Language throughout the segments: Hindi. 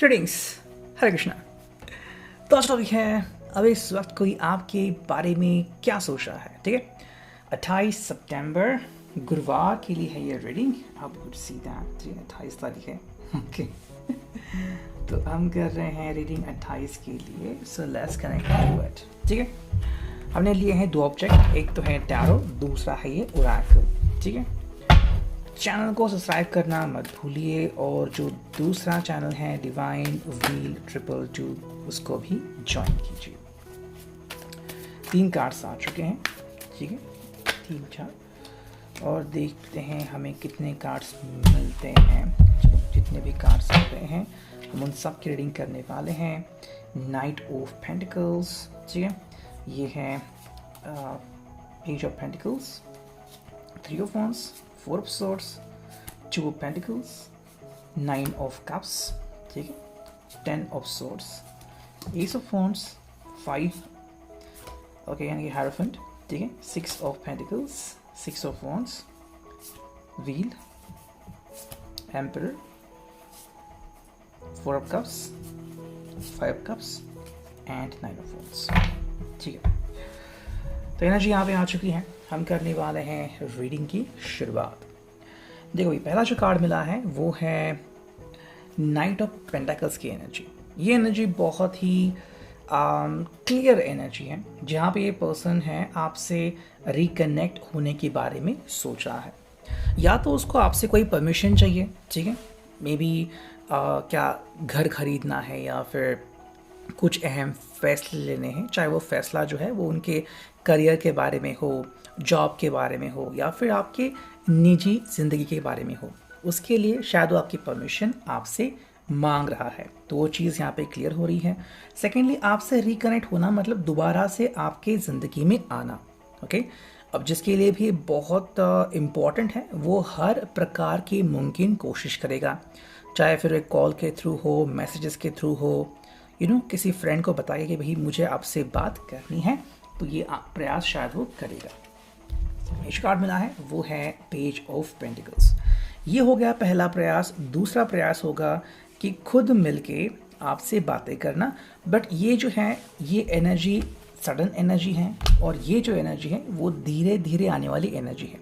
ग्रीटिंग्स, हरे कृष्णा। तो आज टॉपिक है अब इस वक्त कोई आपके बारे में क्या सोच रहा है। ठीक है, 28 सितंबर गुरुवार के लिए है ये रीडिंग। आप कुछ सीधा 28 तारीख है। ओके तो हम कर रहे हैं रीडिंग 28 के लिए। So let's connect to it. ठीक है, हमने लिए हैं दो ऑब्जेक्ट, एक तो है टैरो, दूसरा है ये ओरेकल। ठीक है, चैनल को सब्सक्राइब करना मत भूलिए और जो दूसरा चैनल है डिवाइन व्हील 222 उसको भी ज्वाइन कीजिए। 3 कार्ड्स आ चुके हैं। ठीक है, 3-4 और देखते हैं हमें कितने कार्ड्स मिलते हैं। जितने भी कार्ड्स आते हैं हम उन सब की रीडिंग करने वाले हैं। नाइट ऑफ पेंटिकल्स, ठीक है, ये है page of pentacles, 3 of wands, 4 of swords, 2 of pentacles, 9 of cups, ठीक है, 10 of swords, ace of wands, 5, okay यानी कि hierophant, ठीक है, 6 of pentacles, 6 of wands, wheel, emperor, 4 of cups, 5 of cups and 9 of wands। ठीक है, तो एनर्जी यहाँ पे आ चुकी है। हम करने वाले हैं रीडिंग की शुरुआत। देखो ये पहला जो कार्ड मिला है वो है नाइट ऑफ पेंटाकल्स की एनर्जी। ये एनर्जी बहुत ही क्लियर एनर्जी है, जहाँ पे ये पर्सन है आपसे रिकनेक्ट होने के बारे में सोच रहा है। या तो उसको आपसे कोई परमिशन चाहिए, ठीक है, मे बी क्या घर खरीदना है या फिर कुछ अहम फैसले लेने हैं, चाहे वो फैसला जो है वो उनके करियर के बारे में हो, जॉब के बारे में हो या फिर आपके निजी ज़िंदगी के बारे में हो। उसके लिए शायद वो आपकी परमिशन आपसे मांग रहा है, तो वो चीज़ यहाँ पे क्लियर हो रही है। सेकेंडली, आपसे रिकनेक्ट होना मतलब दोबारा से आपके ज़िंदगी में आना। ओके, अब जिसके लिए भी बहुत इम्पॉर्टेंट है वो हर प्रकार की मुमकिन कोशिश करेगा, चाहे फिर एक कॉल के थ्रू हो, मैसेजेस के थ्रू हो, किसी फ्रेंड को बताइए कि भाई मुझे आपसे बात करनी है, तो ये प्रयास शायद वो करेगा। जो कार्ड मिला है वो है पेज ऑफ पेंटिकल्स। ये हो गया पहला प्रयास। दूसरा प्रयास होगा कि खुद मिलके आपसे बातें करना, बट ये जो है ये एनर्जी सडन एनर्जी है और ये जो एनर्जी है वो धीरे धीरे आने वाली एनर्जी है।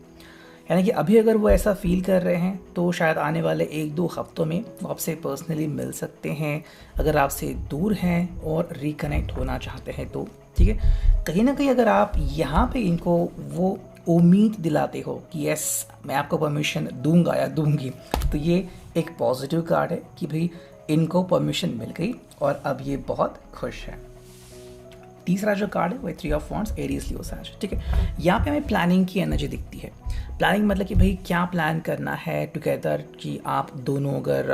यानी कि अभी अगर वो ऐसा फील कर रहे हैं तो शायद आने वाले 1-2 हफ्तों में वो आपसे पर्सनली मिल सकते हैं, अगर आपसे दूर हैं और रिकनेक्ट होना चाहते हैं तो। ठीक है, कहीं ना कहीं अगर आप यहाँ पे इनको वो उम्मीद दिलाते हो कि यस मैं आपको परमिशन दूंगा या दूंगी, तो ये एक पॉजिटिव कार्ड है कि भाई इनको परमिशन मिल गई और अब ये बहुत खुश है। तीसरा जो कार्ड है वो 3 ऑफ wands, एरीज लियो सैज। ठीक है, यहाँ पे हमें प्लानिंग की एनर्जी दिखती है। प्लानिंग मतलब कि भाई क्या प्लान करना है टुगेदर, कि आप दोनों अगर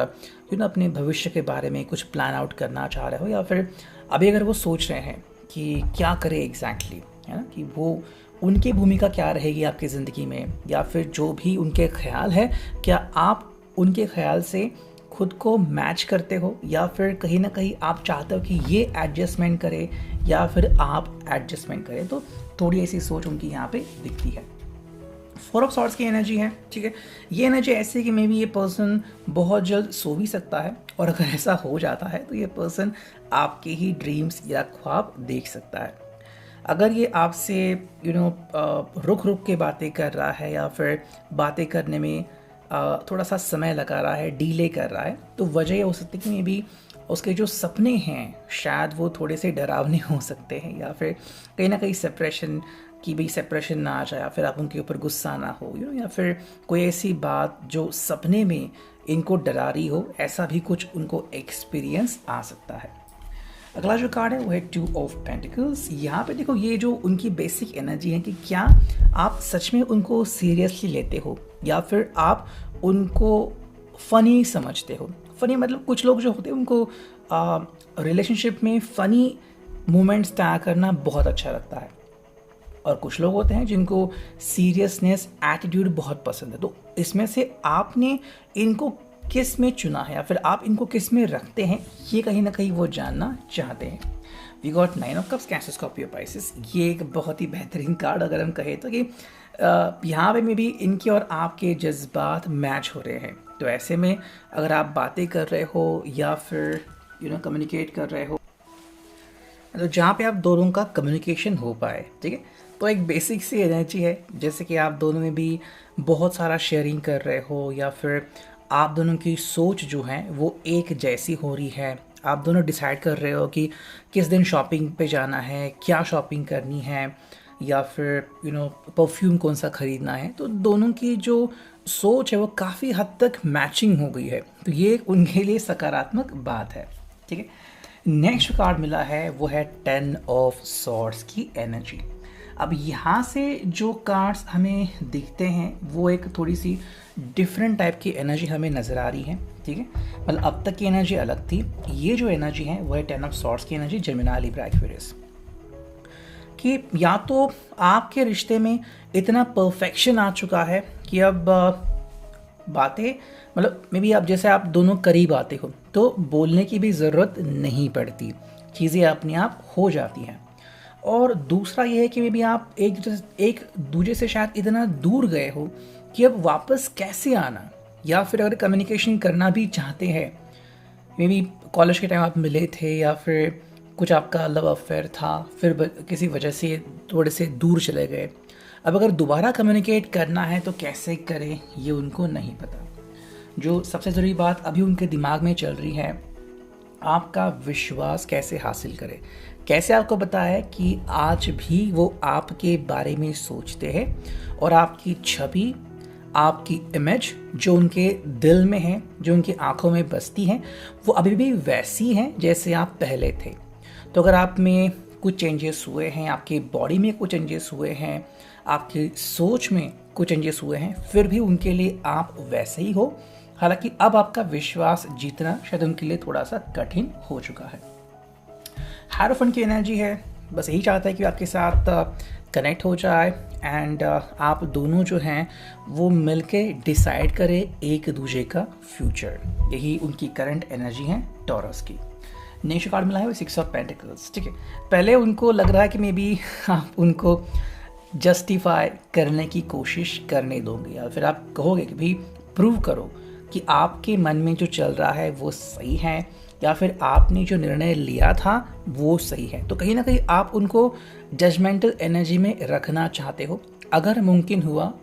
अपने भविष्य के बारे में कुछ प्लान आउट करना चाह रहे हो या फिर अभी अगर वो सोच रहे हैं कि क्या करें एग्जैक्टली, है ना, कि वो उनकी भूमिका क्या रहेगी आपकी ज़िंदगी में, या फिर जो भी उनके ख्याल है क्या आप उनके ख्याल से खुद को मैच करते हो या फिर कहीं ना कहीं आप चाहते हो कि ये एडजस्टमेंट करे या फिर आप एडजस्टमेंट करें। तो थोड़ी ऐसी सोच उनकी यहाँ पे दिखती है। 4 ऑफ सॉर्ड्स की एनर्जी है। ठीक है, ये एनर्जी ऐसी है कि मे बी ये पर्सन बहुत जल्द सो भी सकता है और अगर ऐसा हो जाता है तो ये पर्सन आपके ही ड्रीम्स या ख्वाब देख सकता है। अगर ये आपसे रुक रुक के बातें कर रहा है या फिर बातें करने में थोड़ा सा समय लगा रहा है, डीले कर रहा है, तो वजह ये हो सकती है कि मे बी उसके जो सपने हैं शायद वो थोड़े से डरावने हो सकते हैं, या फिर कहीं ना कहीं सेपरेशन की भी सेपरेशन ना आ जाए, या फिर आप उनके ऊपर गुस्सा ना हो, या फिर कोई ऐसी बात जो सपने में इनको डरा रही हो, ऐसा भी कुछ उनको एक्सपीरियंस आ सकता है। अगला जो कार्ड है वो है 2 ऑफ पेंटिकल्स। यहाँ पे देखो ये जो उनकी बेसिक एनर्जी है कि क्या आप सच में उनको सीरियसली लेते हो या फिर आप उनको फ़नी समझते हो। फ़नी मतलब कुछ लोग जो होते हैं उनको रिलेशनशिप में फ़नी मोमेंट्स तय करना बहुत अच्छा लगता है, और कुछ लोग होते हैं जिनको सीरियसनेस एटीट्यूड बहुत पसंद है। तो इसमें से आपने इनको किस में चुना है या फिर आप इनको किस में रखते हैं, ये कहीं ना कहीं वो जानना चाहते हैं। We got 9 of cups, Cancer, Scorpio, Pisces. ये एक बहुत ही बेहतरीन कार्ड अगर हम कहें तो, कि यहाँ पे में भी इनके और आपके जज्बात मैच हो रहे हैं। तो ऐसे में अगर आप बातें कर रहे हो या फिर कम्युनिकेट कर रहे हो, तो जहाँ पे आप दोनों का कम्युनिकेशन हो पाए, ठीक है। तो एक बेसिक सी एनर्जी है, जैसे कि आप दोनों में भी बहुत सारा शेयरिंग कर रहे हो, या फिर आप दोनों की सोच जो है वो एक जैसी हो रही है। आप दोनों डिसाइड कर रहे हो कि किस दिन शॉपिंग पे जाना है, क्या शॉपिंग करनी है, या फिर परफ्यूम कौन सा ख़रीदना है। तो दोनों की जो सोच है वो काफ़ी हद तक मैचिंग हो गई है, तो ये उनके लिए सकारात्मक बात है, ठीक है। नेक्स्ट कार्ड मिला है वो है 10 ऑफ सॉर्ड्स की एनर्जी। अब यहाँ से जो कार्ड्स हमें दिखते हैं वो एक थोड़ी सी डिफरेंट टाइप की एनर्जी हमें नज़र आ रही है, ठीक है। मतलब अब तक की एनर्जी अलग थी, ये जो एनर्जी है वो है 10 ऑफ सॉर्ड्स की एनर्जी, जेमिनी, लिब्रा, एक्वेरियस। कि या तो आपके रिश्ते में इतना परफेक्शन आ चुका है कि अब बातें, मतलब मे बी आप जैसे आप दोनों करीब आते हो तो बोलने की भी ज़रूरत नहीं पड़ती, चीज़ें अपने आप हो जाती हैं। और दूसरा ये है कि मे बी आप एक दूसरे से शायद इतना दूर गए हो कि अब वापस कैसे आना, या फिर अगर कम्युनिकेशन करना भी चाहते हैं, मे बी कॉलेज के टाइम आप मिले थे या फिर कुछ आपका लव अफेयर था, फिर किसी वजह से थोड़े से दूर चले गए। अब अगर दोबारा कम्युनिकेट करना है तो कैसे करें ये उनको नहीं पता। जो सबसे ज़रूरी बात अभी उनके दिमाग में चल रही है, आपका विश्वास कैसे हासिल करें। कैसे आपको पता है कि आज भी वो आपके बारे में सोचते हैं और आपकी छवि, आपकी इमेज जो उनके दिल में है, जो उनकी आंखों में बसती है, वो अभी भी वैसी है जैसे आप पहले थे। तो अगर आप में कुछ चेंजेस हुए हैं, आपकी बॉडी में कुछ चेंजेस हुए हैं, आपकी सोच में कुछ चेंजेस हुए हैं, फिर भी उनके लिए आप वैसे ही हो। हालांकि अब आपका विश्वास जीतना शायद उनके लिए थोड़ा सा कठिन हो चुका है। हायरोफेंट की एनर्जी है, बस यही चाहता है कि आपके साथ कनेक्ट हो जाए एंड आप दोनों जो हैं वो मिलके डिसाइड करें एक दूसरे का फ्यूचर। यही उनकी करंट एनर्जी है टॉरस की। नेक्स्ट कार्ड मिला है वो 6 ऑफ पेंटिकल्स, ठीक है। पहले उनको लग रहा है कि मे बी आप उनको जस्टिफाई करने की कोशिश करने दोगे, या फिर आप कहोगे कि भाई प्रूव करो कि आपके मन में जो चल रहा है वो सही है, या फिर आपने जो निर्णय लिया था वो सही है। तो कहीं ना कहीं आप उनको जजमेंटल एनर्जी में रखना चाहते हो। अगर मुमकिन हुआ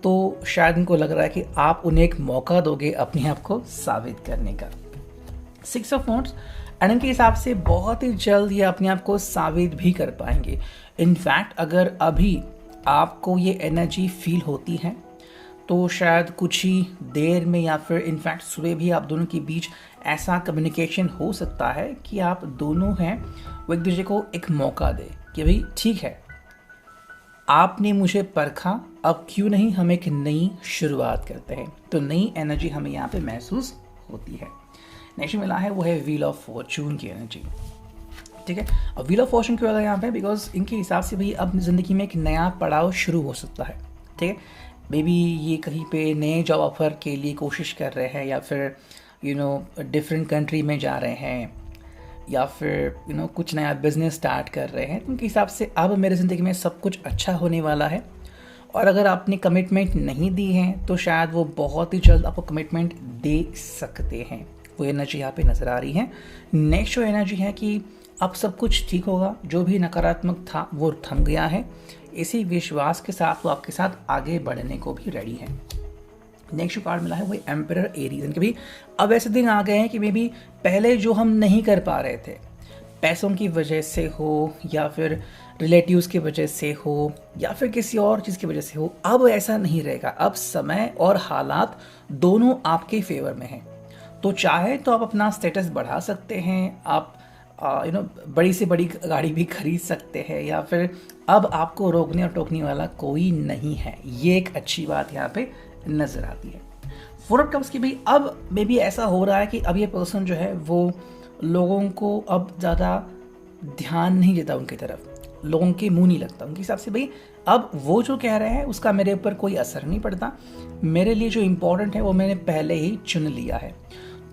तो शायद उनको लग रहा है कि आप उन्हें एक मौका दोगे अपने आप को साबित करने का। 6 ऑफ वॉन्ड्स, एंड उनके हिसाब से बहुत ही जल्द ये अपने आप को साबित भी कर पाएंगे। इनफैक्ट अगर अभी आपको ये एनर्जी फील होती है तो शायद कुछ ही देर में या फिर इनफैक्ट सुबह भी आप दोनों के बीच ऐसा कम्युनिकेशन हो सकता है कि आप दोनों हैं वो एक दूसरे को एक मौका दे कि भाई ठीक है, आपने मुझे परखा, अब क्यों नहीं हम एक नई शुरुआत करते हैं। तो नई एनर्जी हमें यहाँ पे महसूस होती है। नेक्स्ट मिला है वो है व्हील ऑफ फॉर्चून की एनर्जी, ठीक है। अब व्हील ऑफ फॉर्चून क्यों आता है यहाँ पे, बिकॉज इनके हिसाब से भाई अब ज़िंदगी में एक नया पड़ाव शुरू हो सकता है, ठीक है। मे बी ये कहीं पे नए जॉब ऑफर के लिए कोशिश कर रहे हैं, या फिर डिफरेंट कंट्री में जा रहे हैं, या फिर कुछ नया बिजनेस स्टार्ट कर रहे हैं। उनके हिसाब से अब मेरे ज़िंदगी में सब कुछ अच्छा होने वाला है। और अगर आपने कमिटमेंट नहीं दी है तो शायद वो बहुत ही जल्द आपको कमिटमेंट दे सकते हैं। वो एनर्जी यहाँ पे नज़र आ रही है। नेक्स्ट जो एनर्जी है कि अब सब कुछ ठीक होगा, जो भी नकारात्मक था वो थम गया है। इसी विश्वास के साथ वो आपके साथ आगे बढ़ने को भी रेडी है। नेक्स्ट कार्ड मिला है वो एम्परर एरीज, कि भाई अब ऐसे दिन आ गए हैं कि मे बी पहले जो हम नहीं कर पा रहे थे, पैसों की वजह से हो, या फिर रिलेटिव्स की वजह से हो, या फिर किसी और चीज़ की वजह से हो, अब ऐसा नहीं रहेगा। अब समय और हालात दोनों आपके फेवर में हैं। तो चाहे तो आप अपना स्टेटस बढ़ा सकते हैं, आप बड़ी से बड़ी गाड़ी भी खरीद सकते हैं, या फिर अब आपको रोकने और टोकने वाला कोई नहीं है। ये एक अच्छी बात यहाँ पे नज़र आती है। 4 ऑफ कप्स की भी अब मे बी ऐसा हो रहा है कि अब ये पर्सन जो है वो लोगों को अब ज़्यादा ध्यान नहीं देता उनकी तरफ, लोगों के मुंह नहीं लगता। उनके हिसाब से भाई अब वो जो कह रहे हैं उसका मेरे ऊपर कोई असर नहीं पड़ता, मेरे लिए जो इम्पोर्टेंट है वो मैंने पहले ही चुन लिया है।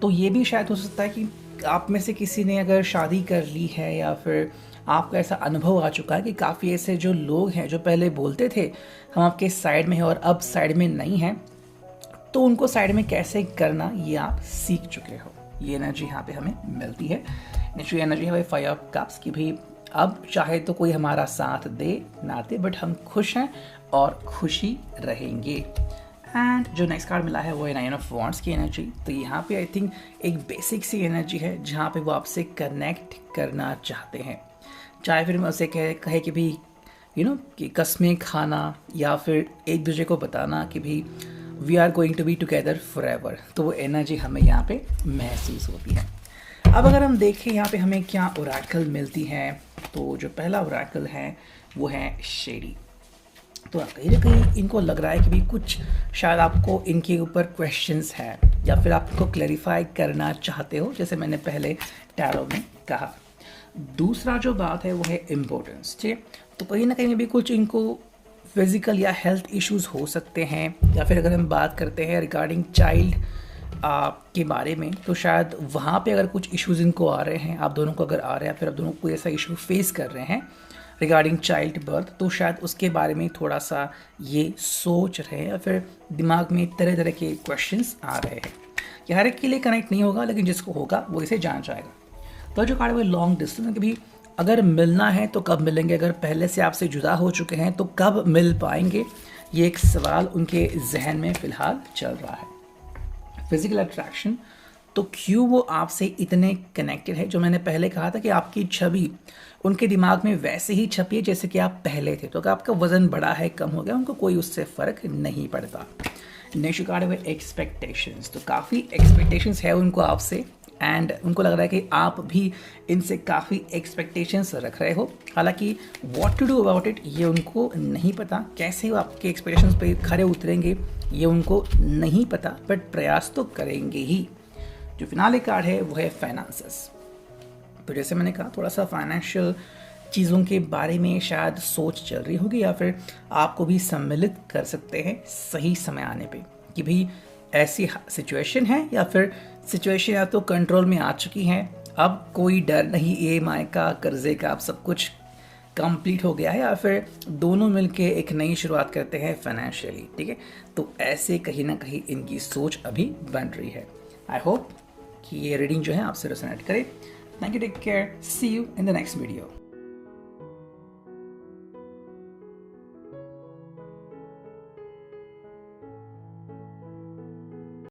तो ये भी शायद हो सकता है कि आप में से किसी ने अगर शादी कर ली है, या फिर आपका ऐसा अनुभव आ चुका है कि काफ़ी ऐसे जो लोग हैं जो पहले बोलते थे हम आपके साइड में हैं और अब साइड में नहीं हैं, तो उनको साइड में कैसे करना ये आप सीख चुके हो। ये एनर्जी यहाँ पे हमें मिलती है। नेक्स्ट एनर्जी है 5 ऑफ कप्स की भी अब चाहे तो कोई हमारा साथ दे ना दे बट हम खुश हैं और खुशी रहेंगे। एंड जो नेक्स्ट कार्ड मिला है वो है 9 ऑफ वॉन्ड्स की एनर्जी। तो यहाँ पे आई थिंक एक बेसिक सी एनर्जी है जहाँ पे वो आपसे कनेक्ट करना चाहते हैं, चाहे फिर मैं उसे कहे कि भी कि कस्में खाना या फिर एक दूसरे को बताना कि भी we are going to be together forever. तो वो एनर्जी हमें यहाँ पे महसूस होती है। अब अगर हम देखें यहाँ पे हमें क्या ओरेकल मिलती है, तो जो पहला ओरेकल है वो है शेडी। तो कहीं ना कहीं इनको लग रहा है कि भी कुछ शायद आपको इनके ऊपर क्वेश्चंस है या फिर आप इनको क्लैरिफाई करना चाहते हो, जैसे मैंने पहले टैरो में कहा। दूसरा जो बात है वो है इम्पोर्टेंस, ठीक है। तो कहीं ना कहीं भी कुछ इनको फिजिकल या हेल्थ इश्यूज हो सकते हैं, या फिर अगर हम बात करते हैं रिगार्डिंग चाइल्ड के बारे में, तो शायद वहाँ पे अगर कुछ इश्यूज इनको आ रहे हैं, आप दोनों को अगर आ रहे हैं, फिर आप दोनों कोई ऐसा इशू फेस कर रहे हैं रिगार्डिंग चाइल्ड बर्थ, तो शायद उसके बारे में थोड़ा सा ये सोच रहे हैं या फिर दिमाग में तरह तरह के क्वेश्चंस आ रहे हैं। ये हर एक के लिए कनेक्ट नहीं होगा, लेकिन जिसको होगा वो इसे जान जाएगा। तो जो कार्ड है वो लॉन्ग डिस्टेंस कि भी अगर मिलना है तो कब मिलेंगे, अगर पहले से आपसे जुदा हो चुके हैं तो कब मिल पाएंगे, ये एक सवाल उनके जहन में फ़िलहाल चल रहा है। फिजिकल अट्रैक्शन, तो क्यों वो आपसे इतने कनेक्टेड है, जो मैंने पहले कहा था कि आपकी छवि उनके दिमाग में वैसे ही छपी है जैसे कि आप पहले थे। तो अगर आपका वजन बढ़ा है, कम हो गया, उनको कोई उससे फ़र्क नहीं पड़ता। नेक्स्ट कार्ड है एक्सपेक्टेशंस। तो काफ़ी एक्सपेक्टेशंस है उनको आपसे, एंड उनको लग रहा है कि आप भी इनसे काफ़ी एक्सपेक्टेशंस रख रहे हो। हालांकि what to do about it ये उनको नहीं पता, कैसे वो आपके एक्सपेक्टेशंस पे खरे उतरेंगे ये उनको नहीं पता, बट प्रयास तो करेंगे ही। जो फिनाले कार्ड है वो है फाइनेंसेस। तो जैसे मैंने कहा, थोड़ा सा फाइनेंशियल चीज़ों के बारे में शायद सोच चल रही होगी, या फिर आपको भी सम्मिलित कर सकते हैं सही समय आने पे कि भी ऐसी सिचुएशन है, या फिर सिचुएशन या तो कंट्रोल में आ चुकी है, अब कोई डर नहीं EMI का, कर्जे का, अब सब कुछ कंप्लीट हो गया है, या फिर दोनों मिलके एक नई शुरुआत करते हैं फाइनेंशियली, ठीक है। तो ऐसे कहीं ना कहीं इनकी सोच अभी बन रही है। आई होप कि ये रीडिंग जो है आपसे रेजोनेट करे। Thank you, take care, see you in the next video.